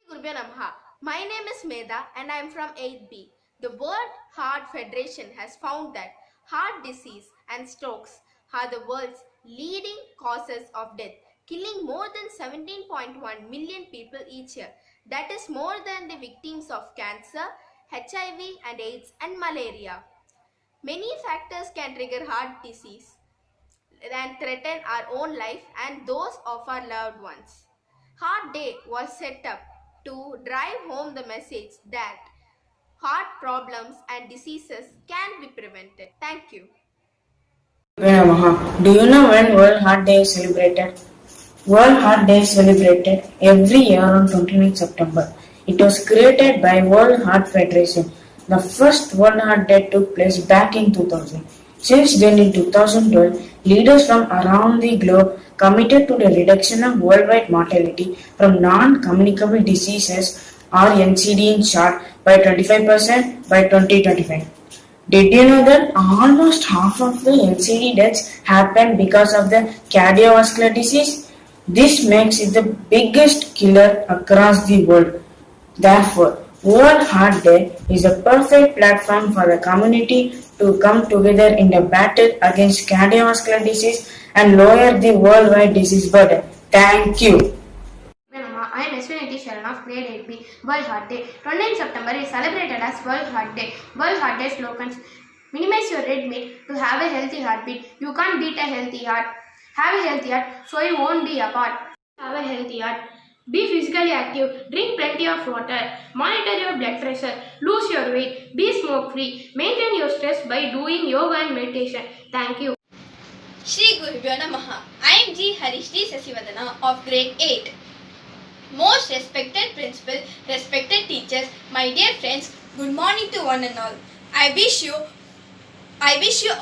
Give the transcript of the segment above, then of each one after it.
Gurbya Namaha. My name is Medha and I am from 8B. The World Heart Federation has found that heart disease and strokes are the world's leading causes of death, killing more than 17.1 million people each year. That is more than the victims of cancer, HIV and AIDS and malaria. Many factors can trigger heart disease and threaten our own life and those of our loved ones. Heart Day was set up to drive home the message that heart problems and diseases can be prevented. Thank you. Namaha. Do you know when World Heart Day is celebrated? World Heart Day is celebrated every year on 29th September. It was created by World Heart Federation. The first World Heart Day took place back in 2000. Since then, in 2012, leaders from around the globe committed to the reduction of worldwide mortality from non-communicable diseases or NCD in short by 25% by 2025. Did you know that almost half of the NCD deaths happen because of the cardiovascular disease? This makes it the biggest killer across the world. Therefore, World Heart Day is a perfect platform for the community to come together in the battle against cardiovascular disease and lower the worldwide disease burden. Thank you. I am Esvinity Sharan of Grade 8B. World Heart Day. 29 September is celebrated as World Heart Day. World Heart Day slogans: minimize your red meat to have a healthy heartbeat. You can't beat a healthy heart. Have a healthy heart so you won't be apart. Have a healthy heart. Be physically active. Drink plenty of water. Monitor your blood pressure. Lose your weight. Be smoke free. Maintain your stress by doing yoga and meditation. Thank you. Shri Gurubhyo Namaha. I am G. Harishri Sasivadana of Grade 8. Most respected principal, respected teachers, my dear friends, good morning to one and all. I wish you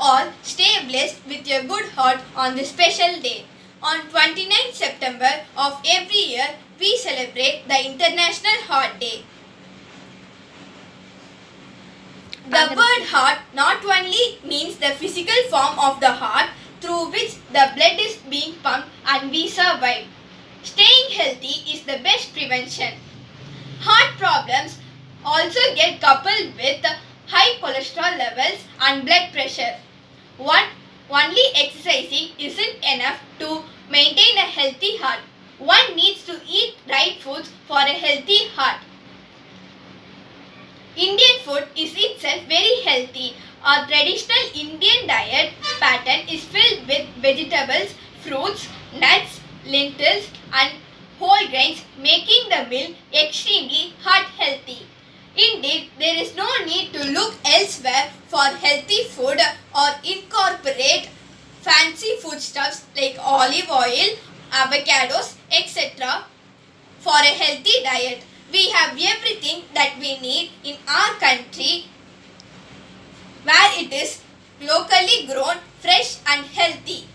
all stay blessed with your good heart on this special day. On 29th September of every year, we celebrate the International Heart Day. The word heart not only means the physical form of the heart through which the blood is being pumped and we survive. Staying healthy is the best prevention. Heart problems also get coupled with high cholesterol levels and blood pressure. Only exercising isn't enough to maintain a healthy heart. One needs to eat right foods for a healthy heart. Indian food is itself very healthy. Our traditional Indian diet pattern is filled with vegetables, fruits, nuts, lentils and whole grains, making the meal extremely heart healthy. Indeed, there is no need to look elsewhere for healthy food or incorporate fancy foodstuffs like olive oil, avocados, etc. for a healthy diet. We have everything that we need in our country where it is locally grown, fresh and healthy.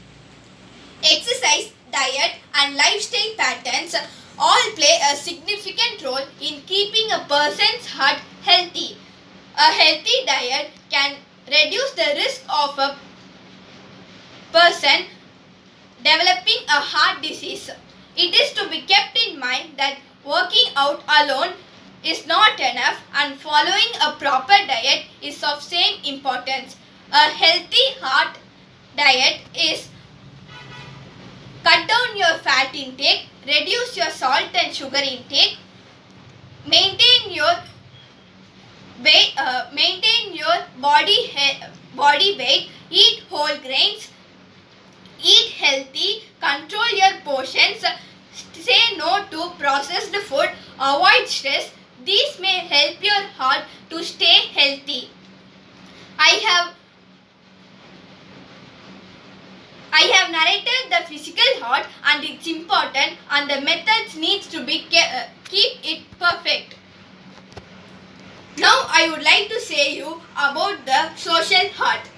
Exercise, diet and lifestyle patterns all play a significant role in keeping a person's heart healthy. A healthy diet can reduce the risk of a person developing a heart disease. It is to be kept in mind that working out alone is not enough and following a proper diet is of same importance. A healthy heart diet is cut down your fat intake, reduce your salt and sugar intake, maintain your body weight, eat whole grains, eat healthy, control your portions, say no to processed food, avoid stress. These may help your heart to stay healthy. I have narrated the physical heart and its important and the methods needs to be keep it perfect. Now I would like to say you about the social heart.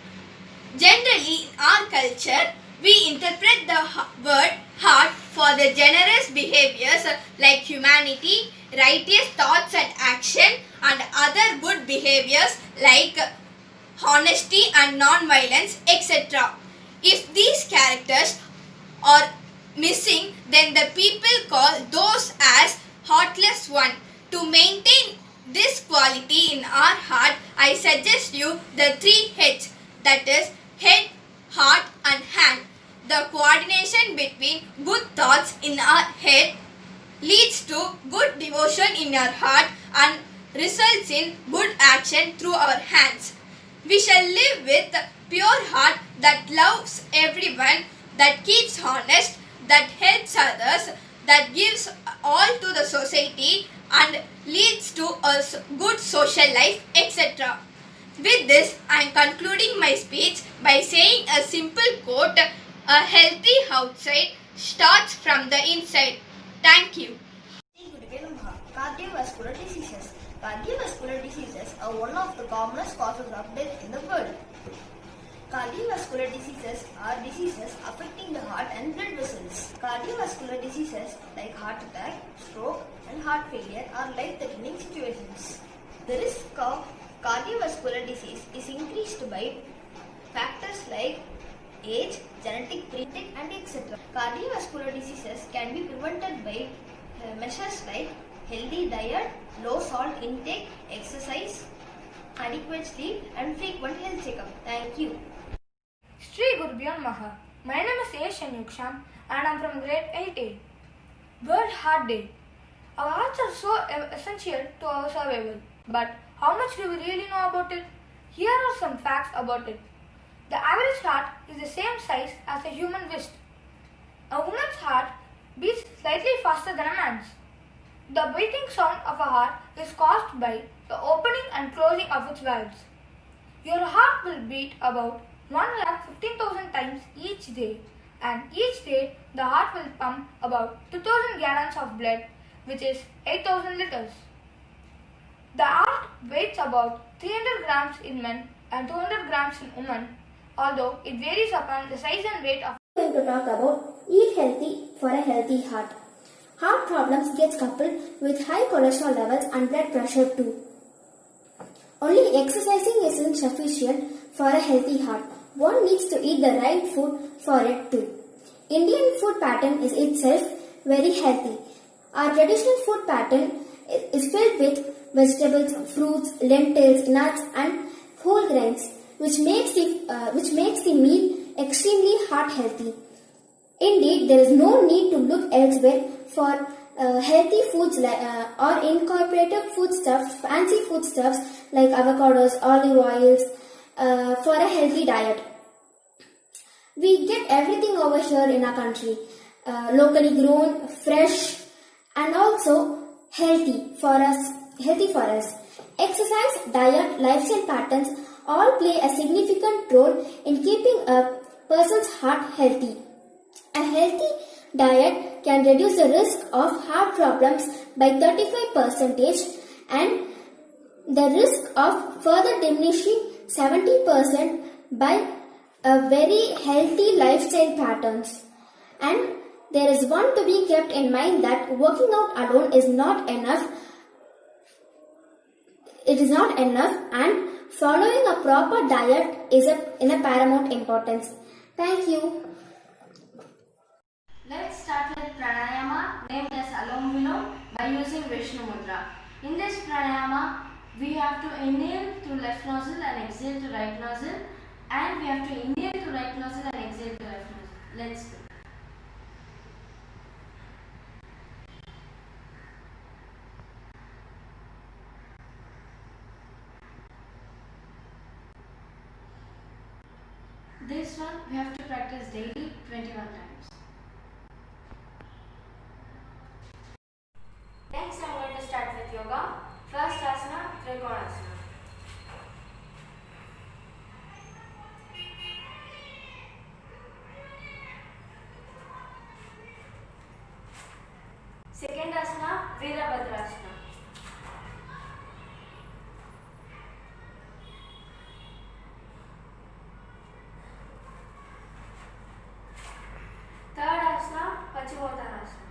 Generally in our culture, we interpret the word heart for the generous behaviors like humanity, righteous thoughts and action and other good behaviors like honesty and non-violence, etc. If these characters are missing, then the people call those as heartless one. To maintain this quality in our heart, I suggest you the 3 H, that is head, heart and hand. The coordination between good thoughts in our head leads to good devotion in our heart and results in good action through our hands. We shall live with a pure heart that loves everyone, that keeps honest, that helps others, that gives all to the society and leads to a good social life, etc. With this, I am concluding my speech by saying a simple quote: a healthy outside starts from the inside. Thank you. Cardiovascular diseases. Cardiovascular diseases are one of the commonest causes of death in the world. Cardiovascular diseases are diseases affecting the heart and blood vessels. Cardiovascular diseases like heart attack, stroke, and heart failure are life-threatening situations. The risk of cardiovascular disease is increased by factors like age, genetic, breeding, and etc. Cardiovascular diseases can be prevented by measures like healthy diet, low salt intake, exercise, adequate sleep, and frequent health checkup. Thank you. Shri Gurubhyo Namaha. My name is A. Shanyuksham and I am from grade 8A. World Heart Day. Our hearts are so essential to our survival. But how much do we really know about it? Here are some facts about it. The average heart is the same size as a human wrist. A woman's heart beats slightly faster than a man's. The beating sound of a heart is caused by the opening and closing of its valves. Your heart will beat about 1,15,000 times each day, and each day the heart will pump about 2,000 gallons of blood, which is 8,000 liters. The heart weighs about 300 grams in men and 200 grams in women, although it varies upon the size and weight of. We are going to talk about eat healthy for a healthy heart. Heart problems get coupled with high cholesterol levels and blood pressure too. Only exercising isn't sufficient for a healthy heart. One needs to eat the right food for it too. Indian food pattern is itself very healthy. Our traditional food pattern is filled with vegetables, fruits, lentils, nuts and whole grains, which makes the meal extremely heart healthy. Indeed, there is no need to look elsewhere for healthy foods or incorporated foodstuffs, fancy foodstuffs like avocados, olive oils for a healthy diet. We get everything over here in our country, locally grown, fresh, and also healthy for us. Exercise, diet, lifestyle patterns all play a significant role in keeping a person's heart healthy. A healthy diet can reduce the risk of heart problems by 35% and the risk of further diminishing 70% by a very healthy lifestyle patterns. And there is one to be kept in mind that working out alone is not enough. It is not enough, and following a proper diet is in a paramount importance. Thank you. Let's start with pranayama named as Alom Vilom by using Vishnu Mudra. In this pranayama, we have to inhale through left nostril and exhale to right nostril, and we have to inhale to right nostril and exhale to left nostril. Let's do. This one we have to practice daily 21 times. Next I am going to start with yoga. First asana, Trikonasana. Second asana, Virabhadrasana. Third asana, Paschimottanasana.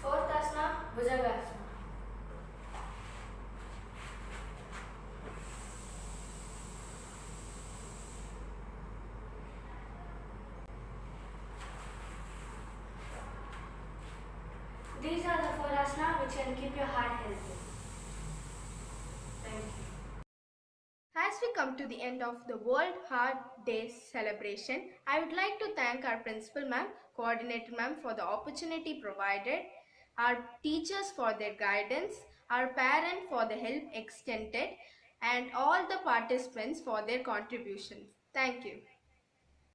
Fourth asana, Bhujangasana. with you and keep your heart healthy. Thank you. As we come to the end of the World Heart Day celebration, I would like to thank our Principal Ma'am, Coordinator Ma'am for the opportunity provided, our teachers for their guidance, our parents for the help extended, and all the participants for their contributions. Thank you.